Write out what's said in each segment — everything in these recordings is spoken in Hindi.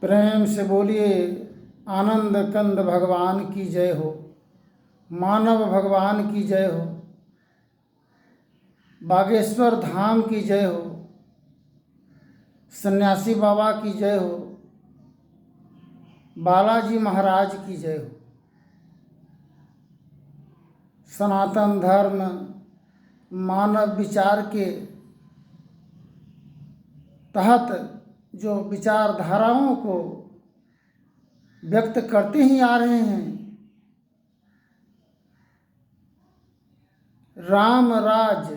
प्रेम से बोलिए आनंद कंद भगवान की जय हो, मानव भगवान की जय हो, बागेश्वर धाम की जय हो, सन्यासी बाबा की जय हो, बालाजी महाराज की जय हो। सनातन धर्म मानव विचार के तहत जो विचारधाराओं को व्यक्त करते ही आ रहे हैं, राम राज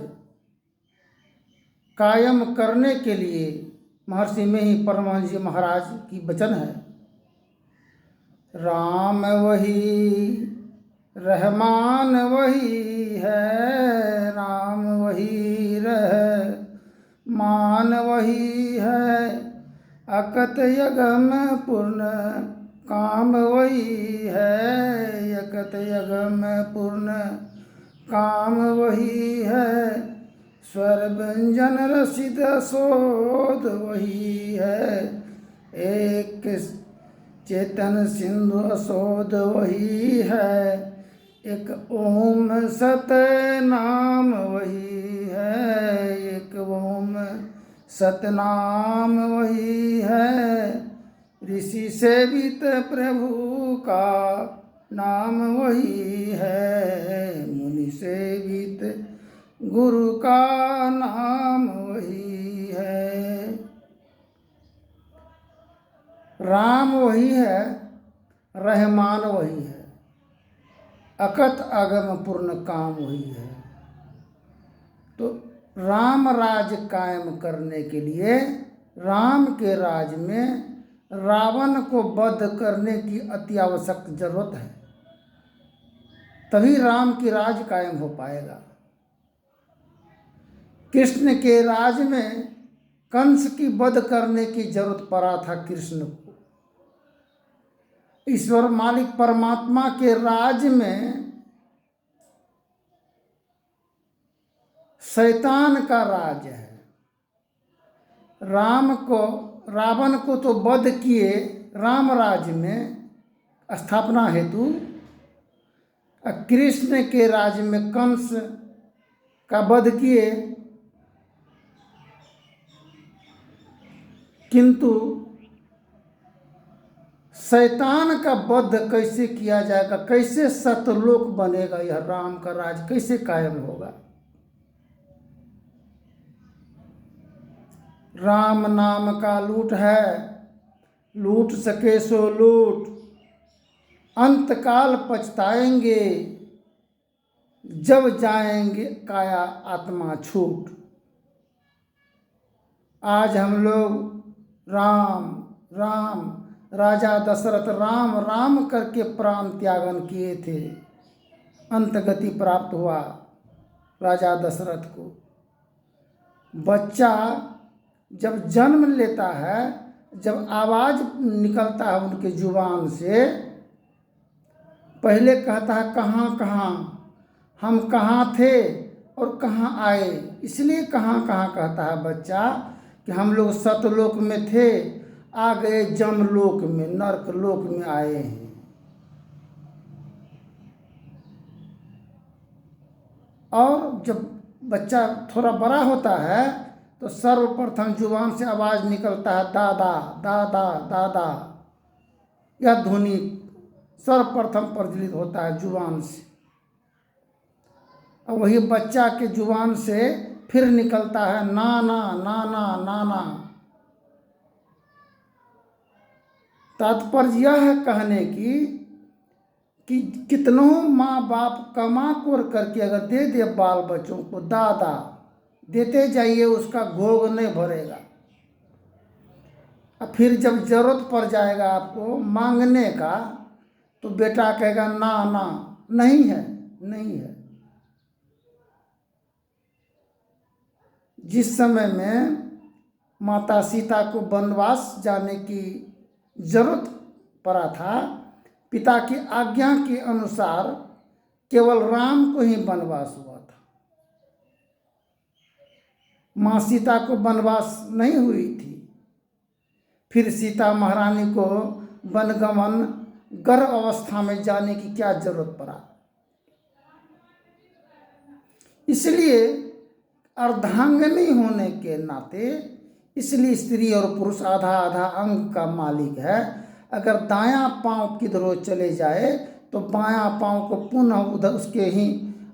कायम करने के लिए महर्षि में ही परमहंस जी महाराज की वचन है, राम वही रहमान वही है, राम वही रहमान वही है, अकत यगम पूर्ण काम वही है, अकत यगम पूर्ण काम वही है, स्वर व्यंजन रसिद शोध वही है, एक चेतन सिंधु अशोध वही है, एक ओम सत नाम वही है, एक ओम सतनाम वही है, ऋषि सेवित प्रभु का नाम वही है, मुनि सेवित गुरु का नाम वही है। राम वही है, रहमान वही है, अकत अगम पूर्ण काम वही है। तो राम राज कायम करने के लिए राम के राज में रावण को वध करने की अति आवश्यक जरूरत है, तभी राम की राज कायम हो पाएगा। कृष्ण के राज में कंस की वध करने की जरूरत पड़ा था कृष्ण को। ईश्वर मालिक परमात्मा के राज में शैतान का राज है। रावण को तो वध किए राम राज में स्थापना हेतु, कृष्ण के राज में कंस का वध किए, किंतु शैतान का वध कैसे किया जाएगा, कैसे सतलोक बनेगा, यह राम का राज कैसे कायम होगा। राम नाम का लूट है, लूट सके सो लूट, अंतकाल पछताएंगे जब जाएंगे काया आत्मा छूट। आज हम लोग राम राम, राजा दशरथ राम राम करके प्राण त्यागन किए थे, अंत गति प्राप्त हुआ राजा दशरथ को। बच्चा जब जन्म लेता है, जब आवाज़ निकलता है उनके जुबान से, पहले कहता है कहाँ कहाँ, हम कहाँ थे और कहाँ आए। इसलिए कहाँ कहाँ कहता है बच्चा कि हम लोग सतलोक में थे, आ गए जमलोक में, नरक लोक में आए हैं। और जब बच्चा थोड़ा बड़ा होता है तो सर्वप्रथम जुबान से आवाज़ निकलता है दादा दादा दादा, यह ध्वनि सर्वप्रथम प्रज्वलित होता है जुबान से। और वही बच्चा के जुबान से फिर निकलता है नाना नाना नाना। तात्पर्य यह है कहने की कि कितनों माँ बाप कमा कोर करके अगर दे दे बाल बच्चों को, दादा देते जाइए, उसका घोग नहीं भरेगा। और फिर जब जरूरत पड़ जाएगा आपको मांगने का, तो बेटा कहेगा ना ना, नहीं है नहीं है। जिस समय में माता सीता को वनवास जाने की जरूरत पड़ा था, पिता की आज्ञा के अनुसार केवल राम को ही वनवास हुआ था, माँ सीता को वनवास नहीं हुई थी। फिर सीता महारानी को वनगमन गर्भ अवस्था में जाने की क्या जरूरत पड़ा। इसलिए अर्धांगिनी होने के नाते, इसलिए स्त्री और पुरुष आधा आधा अंग का मालिक है। अगर दायां पांव किधरों चले जाए तो बायां पांव को पुनः उधर उसके ही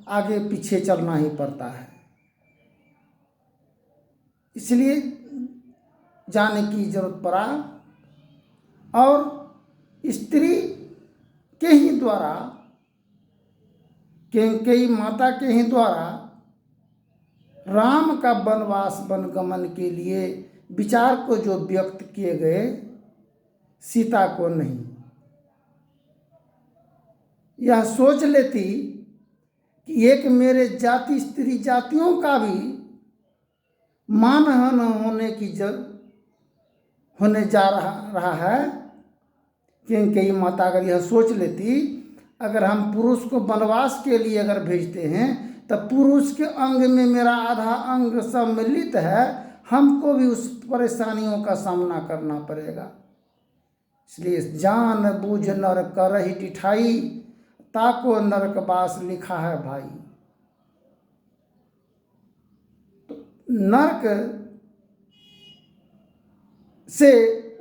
आगे पीछे चलना ही पड़ता है। इसलिए जाने की जरूरत पड़ा। और स्त्री के ही द्वारा, कैकेयी माता के ही द्वारा राम का वनवास वनगमन के लिए विचार को जो व्यक्त किए गए, सीता को नहीं। यह सोच लेती कि एक मेरे जाति स्त्री जातियों का भी मानहानि होने जा रहा है, क्योंकि माता अगर यह सोच लेती, अगर हम पुरुष को वनवास के लिए अगर भेजते हैं तो पुरुष के अंग में मेरा आधा अंग सम्मिलित है, हमको भी उस परेशानियों का सामना करना पड़ेगा। इसलिए जान बूझ नर करहि डिठाई, ताको नरकवास लिखा है भाई। तो नरक से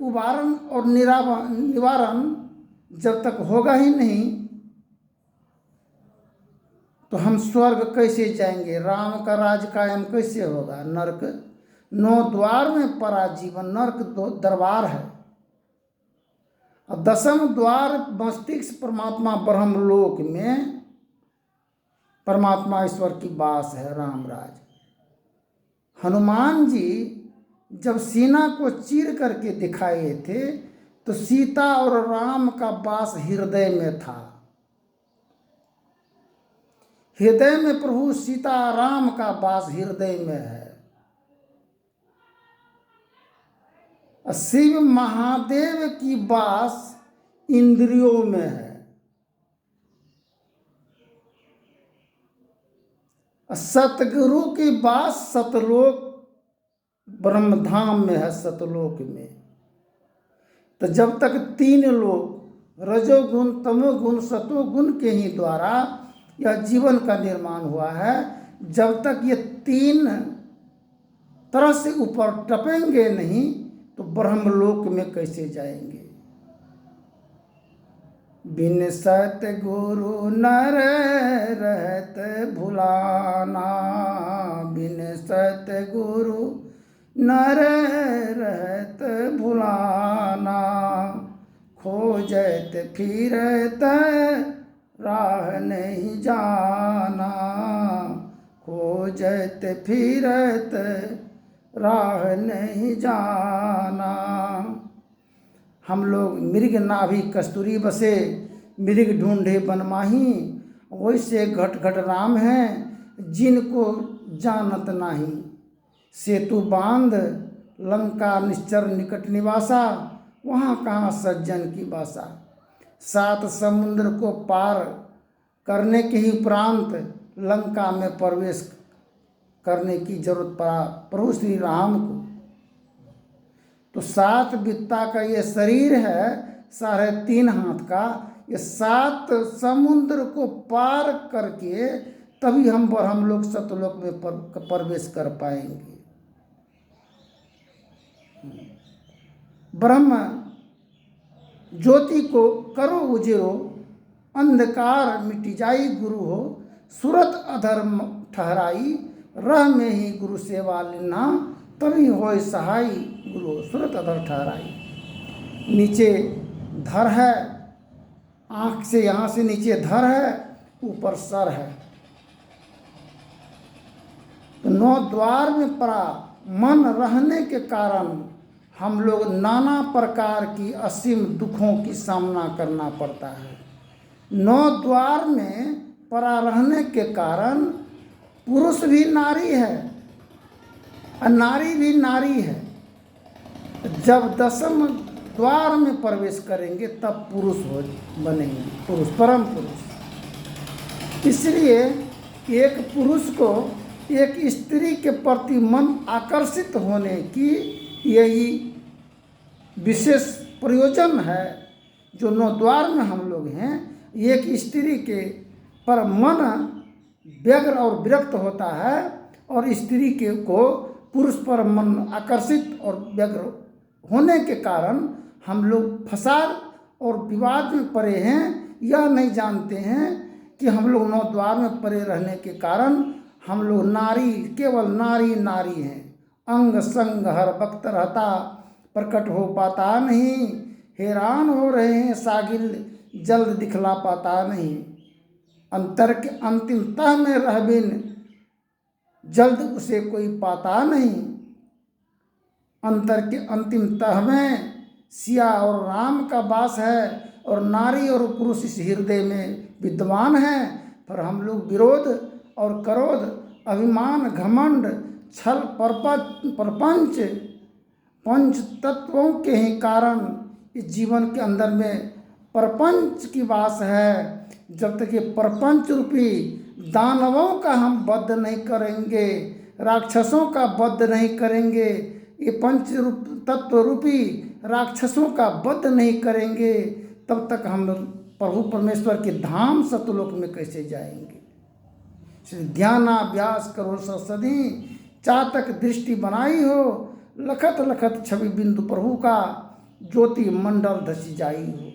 उबारण और निवारण जब तक होगा ही नहीं तो हम स्वर्ग कैसे जाएंगे, राम का राज कायम कैसे होगा। नरक 9 द्वार में परा जीवन, नरक 2 दरबार है। और 10वां द्वार मस्तिष्क परमात्मा ब्रह्मलोक में परमात्मा ईश्वर की वास है, राम राज। हनुमान जी जब सीना को चीर करके दिखाए थे तो सीता और राम का वास हृदय में था। हृदय में प्रभु सीता राम का वास हृदय में है। शिव महादेव की वास इंद्रियों में है। सतगुरु की वास सतलोक ब्रह्मधाम में है, सतलोक में। तो जब तक 3 लोग रजोगुण तमोगुण सतोगुण के ही द्वारा यह जीवन का निर्माण हुआ है, जब तक ये 3 तरह से ऊपर टपेंगे नहीं तो ब्रह्मलोक में कैसे जाएंगे। बिन सतगुरु नर रहत भुलाना, बिन सतगुरु नर रहत भुलाना, खोजत फिरत राह नहीं जाना, खोजत फिरत राह नहीं जाना। हम लोग मृग नाभि कस्तूरी बसे, मृग ढूंढे बनमाही, वैसे घट घट राम हैं जिनको जानत नाही। सेतु बांध लंका निश्चर निकट निवासा, वहाँ कहाँ सज्जन की बासा। 7 समुद्र को पार करने के ही उपरांत लंका में प्रवेश करने की जरूरत पड़ा प्रभु श्री राम को। तो 7 बित्ता का ये शरीर है, 3.5 हाथ का, ये 7 समुद्र को पार करके तभी हम लोग सतलोक में प्रवेश कर पाएंगे। ब्रह्म ज्योति को करो उजेरो, अंधकार मिट जाई गुरु हो, सुरत अधर्म ठहराई, रह में ही गुरु सेवा लेना, तभी होय सहाय गुरु सुरत अधर ठहराई। नीचे धर है, आँख से यहाँ से नीचे धर है, ऊपर सर है। तो 9 द्वार में पड़ा मन रहने के कारण हम लोग नाना प्रकार की असीम दुखों की सामना करना पड़ता है। 9 द्वार में पड़ा रहने के कारण पुरुष भी नारी है और नारी भी नारी है। जब 10वें द्वार में प्रवेश करेंगे तब पुरुष हो बनेंगे, पुरुष परम पुरुष। इसलिए एक पुरुष को एक स्त्री के प्रति मन आकर्षित होने की यही विशेष प्रयोजन है। जो नौ द्वार में हम लोग हैं, एक स्त्री के पर मन व्यग्र और विरक्त होता है और स्त्री के को पुरुष पर मन आकर्षित और व्यग्र होने के कारण हम लोग फसाद और विवाद में पड़े हैं। यह नहीं जानते हैं कि हम लोग नौ द्वार में पड़े रहने के कारण हम लोग नारी, केवल नारी नारी हैं। अंग संग हर वक्त रहता, प्रकट हो पाता नहीं। हैरान हो रहे हैं सागिल, जल्द दिखला पाता नहीं। अंतर के अंतिम तह में रह बिन, जल्द उसे कोई पाता नहीं। अंतर के अंतिम तह में सिया और राम का वास है और नारी और पुरुष इस हृदय में विद्वान हैं। पर हम लोग विरोध और क्रोध, अभिमान, घमंड, छल, प्रपंच, पंच तत्वों के ही कारण इस जीवन के अंदर में प्रपंच की वास है। जब तक ये प्रपंच रूपी दानवों का हम वध नहीं करेंगे, राक्षसों का वध नहीं करेंगे, ये पंच रूप तत्व रूपी राक्षसों का वध नहीं करेंगे, तब तक हम प्रभु परमेश्वर के धाम सतलोक में कैसे जाएंगे। ध्यानाभ्यास करो सदी, चातक दृष्टि बनाई हो, लखत लखत छवि बिंदु प्रभु का, ज्योति मंडल धसी जाई हो।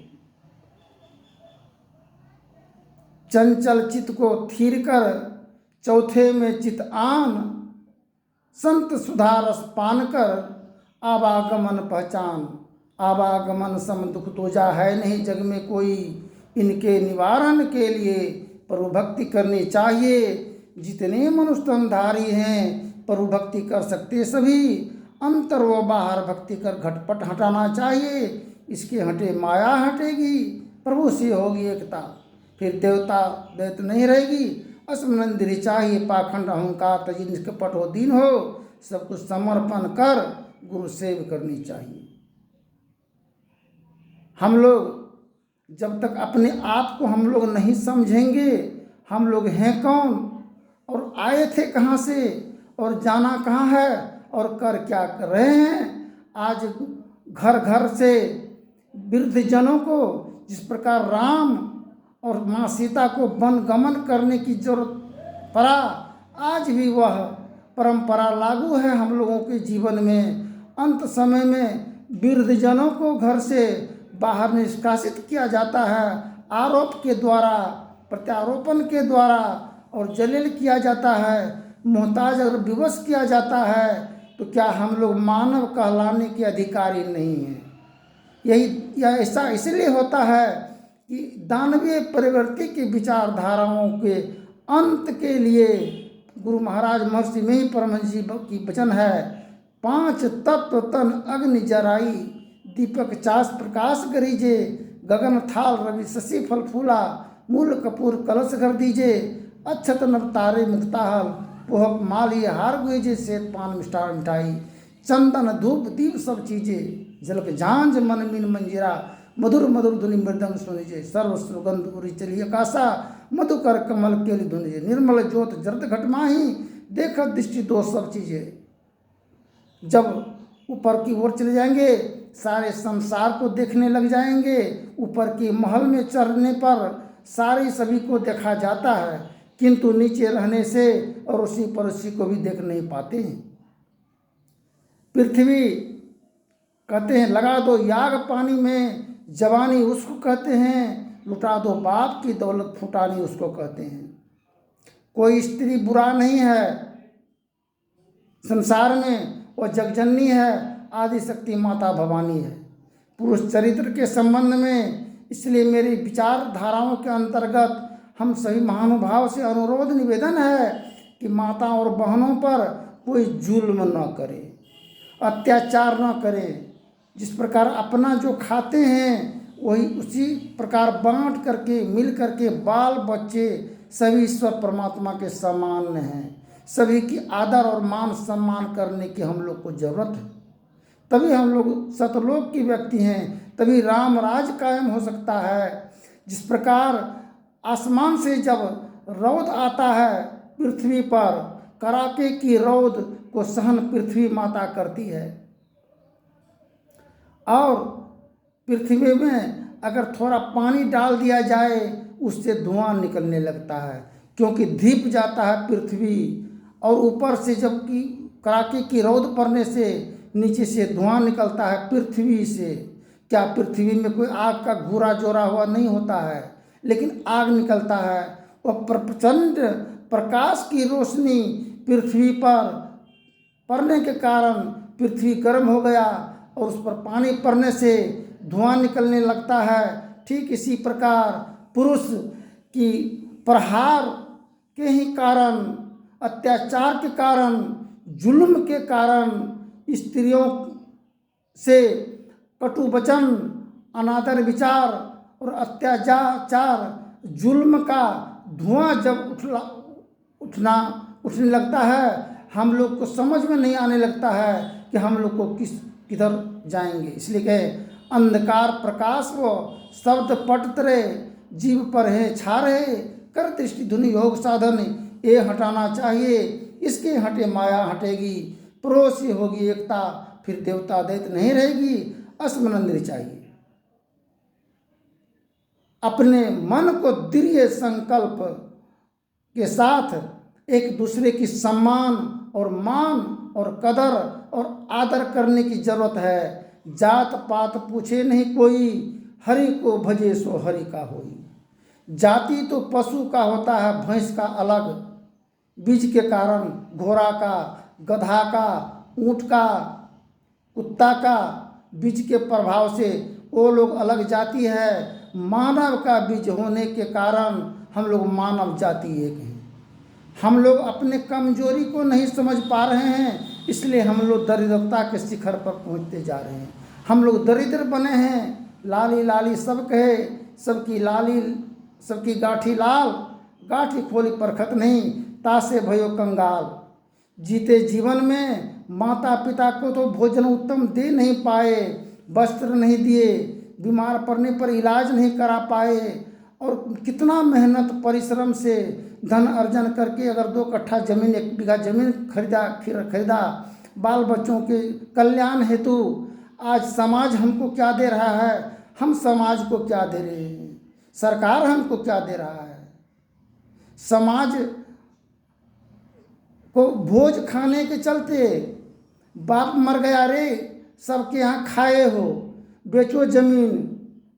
चंचल चित्त को थीर कर चौथे में चित आन, संत सुधा रस पान कर आवागमन पहचान। आवागमन सम दुख तोजा है नहीं जग में कोई, इनके निवारण के लिए प्रभु भक्ति करनी चाहिए। जितने मनुष्य तनधारी हैं प्रभु भक्ति कर सकते सभी, अंतर व बाहर भक्ति कर घटपट हटाना चाहिए। इसके हटे माया हटेगी, प्रभु से होगी एकता, फिर देवता दैत्य नहीं रहेगी। असमनंदिरी चाहिए पाखंड अहंकार तजी, निष्कपट हो दीन हो, सब कुछ समर्पण कर गुरु सेव करनी चाहिए। हम लोग जब तक अपने आप को हम लोग नहीं समझेंगे, हम लोग हैं कौन और आए थे कहाँ से और जाना कहाँ है और कर क्या कर रहे हैं। आज घर घर से वृद्ध जनों को जिस प्रकार राम और माँ सीता को वन गमन करने की जरूरत पड़ा, आज भी वह परंपरा लागू है हम लोगों के जीवन में। अंत समय में वृद्ध जनों को घर से बाहर निष्कासित किया जाता है, आरोप के द्वारा, प्रत्यारोपण के द्वारा, और जलील किया जाता है, मोहताज और विवश किया जाता है। तो क्या हम लोग मानव कहलाने के अधिकारी नहीं हैं? यह ऐसा इसलिए होता है कि दानवीय प्रवृत्ति की विचारधाराओं के अंत के लिए गुरु महाराज महर्षि में ही परमहंस जी की वचन है, 5 तत्व तन अग्नि जराई, दीपक चास प्रकाश करीजे, गगन थाल रवि शशि फल फूला, मूल कपूर कलश कर दीजे, अक्षत नव तारे मुक्ताहल, पोहक माली हार गुजे, श्वेत पान मिष्ठान मिठाई, चंदन धूप दीप सब चीजें, जलक झांझ मन मीन मंजीरा, मधुर मधुर धुनि मृदंग सुनिजे, सर्व सुगंध उरी चलिए कासा, मधुकर कमल केली धुनिजे, निर्मल ज्योत जरद घट माही, देखत दृष्टि दो सब चीजें। जब ऊपर की ओर चले जाएंगे, सारे संसार को देखने लग जाएंगे। ऊपर के महल में चढ़ने पर सारे सभी को देखा जाता है, किंतु नीचे रहने से और उसी पर उसी को भी देख नहीं पाते हैं। पृथ्वी कहते हैं लगा दो याग पानी में, जवानी उसको कहते हैं, लुटा दो बाप की दौलत फुटानी उसको कहते हैं। कोई स्त्री बुरा नहीं है संसार में, वह जगजननी है, आदि शक्ति माता भवानी है। पुरुष चरित्र के संबंध में इसलिए मेरी विचारधाराओं के अंतर्गत हम सभी महानुभाव से अनुरोध निवेदन है कि माता और बहनों पर कोई जुल्म न करे, अत्याचार न करे। जिस प्रकार अपना जो खाते हैं वही उसी प्रकार बांट करके मिल करके बाल बच्चे सभी ईश्वर परमात्मा के समान हैं। सभी की आदर और मान सम्मान करने की हम लोग को जरूरत है, तभी हम लोग सतलोक के व्यक्ति हैं, तभी राम राज कायम हो सकता है। जिस प्रकार आसमान से जब रौद आता है पृथ्वी पर, कड़ाके की रौद को सहन पृथ्वी माता करती है। और पृथ्वी में अगर थोड़ा पानी डाल दिया जाए उससे धुआं निकलने लगता है, क्योंकि धीप जाता है पृथ्वी, और ऊपर से जबकि कड़ाके की रौद पड़ने से नीचे से धुआं निकलता है पृथ्वी से। क्या पृथ्वी में कोई आग का घूरा जोड़ा हुआ नहीं होता है, लेकिन आग निकलता है। वह प्रचंड प्रकाश की रोशनी पृथ्वी पर पड़ने के कारण पृथ्वी गर्म हो गया और उस पर पानी पड़ने से धुआं निकलने लगता है। ठीक इसी प्रकार पुरुष की प्रहार के ही कारण, अत्याचार के कारण, जुल्म के कारण स्त्रियों से कटु वचन, अनादर विचार और अत्याचार, जुल्म का धुआं जब उठने लगता है, हम लोग को समझ में नहीं आने लगता है कि हम लोग को किधर जाएंगे। इसलिए कहे अंधकार प्रकाश वो शब्द पट तरे, जीव पर है छा रहे, कर दृष्टि धुनि योग साधन, ये हटाना चाहिए, इसके हटे माया हटेगी, पड़ोसी होगी एकता, फिर देवता दैत्य नहीं रहेगी, अस्मनंद्र चाहिए। अपने मन को दृढ़ संकल्प के साथ एक दूसरे की सम्मान और मान और कदर और आदर करने की जरूरत है। जात पात पूछे नहीं कोई, हरि को भजे सो हरि का होई। जाति तो पशु का होता है, भैंस का अलग, बीज के कारण घोड़ा का, गधा का, ऊंट का, कुत्ता का, बीज के प्रभाव से वो लोग अलग जाति है। मानव का बीज होने के कारण हम लोग मानव जाति एक हैं। हम लोग अपने कमजोरी को नहीं समझ पा रहे हैं, इसलिए हम लोग दरिद्रता के शिखर पर पहुंचते जा रहे हैं। हम लोग दरिद्र बने हैं। लाली लाली सब कहे, सबकी लाली सबकी गाठी लाल, गाठी खोली परखत नहीं, तासे भयो कंगाल। जीते जीवन में माता पिता को तो भोजन उत्तम दे नहीं पाए, वस्त्र नहीं दिए, बीमार पड़ने पर इलाज नहीं करा पाए, और कितना मेहनत परिश्रम से धन अर्जन करके अगर 2 कट्ठा जमीन, 1 बीघा जमीन खरीदा बाल बच्चों के कल्याण हेतु, आज समाज हमको क्या दे रहा है, हम समाज को क्या दे रहे हैं, सरकार हमको क्या दे रहा है। समाज को भोज खाने के चलते बाप मर गया रे, सबके यहाँ खाए हो, बेचो जमीन,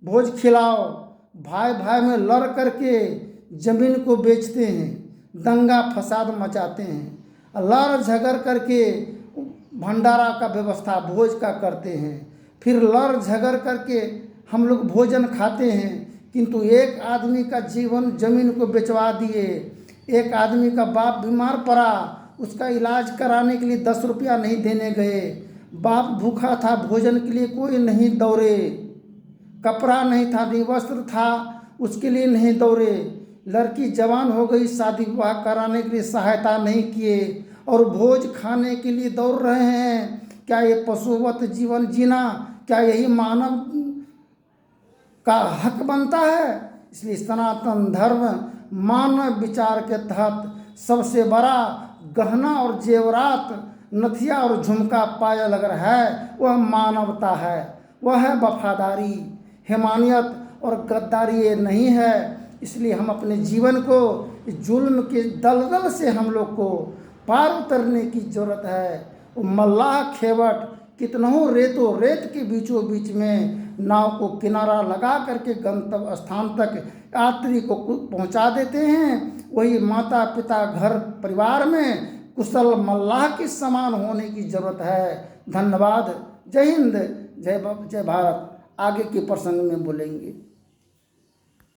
भोज खिलाओ, भाई भाई में लड़ करके जमीन को बेचते हैं, दंगा फसाद मचाते हैं, लड़ झगड़ करके भंडारा का व्यवस्था भोज का करते हैं, फिर लड़ झगड़ करके हम लोग भोजन खाते हैं। किंतु एक आदमी का जीवन जमीन को बेचवा दिए। एक आदमी का बाप बीमार पड़ा, उसका इलाज कराने के लिए 10 रुपया नहीं देने गए। बाप भूखा था, भोजन के लिए कोई नहीं दौड़े, कपड़ा नहीं था, नहीं वस्त्र था, उसके लिए नहीं दौड़े। लड़की जवान हो गई, शादी विवाह कराने के लिए सहायता नहीं किए, और भोज खाने के लिए दौड़ रहे हैं। क्या ये पशुवत जीवन जीना, क्या यही मानव का हक बनता है? इसलिए सनातन धर्म मानव विचार के तहत सबसे बड़ा गहना और जेवरात, नथिया और झुमका पायल अगर है, वह मानवता है, वह है वफादारी। हैवानियत और गद्दारी ये नहीं है। इसलिए हम अपने जीवन को जुल्म के दलदल से हम लोग को पार उतरने की जरूरत है। वो मल्लाह खेवट कितनों रेतो रेत के बीचों बीच में नाव को किनारा लगा करके गंतव्य स्थान तक यात्री को पहुंचा देते हैं। वही माता पिता घर परिवार में कुशल मल्लाह के समान होने की जरूरत है। धन्यवाद। जय हिंद, जय भारत। आगे के प्रसंग में बोलेंगे।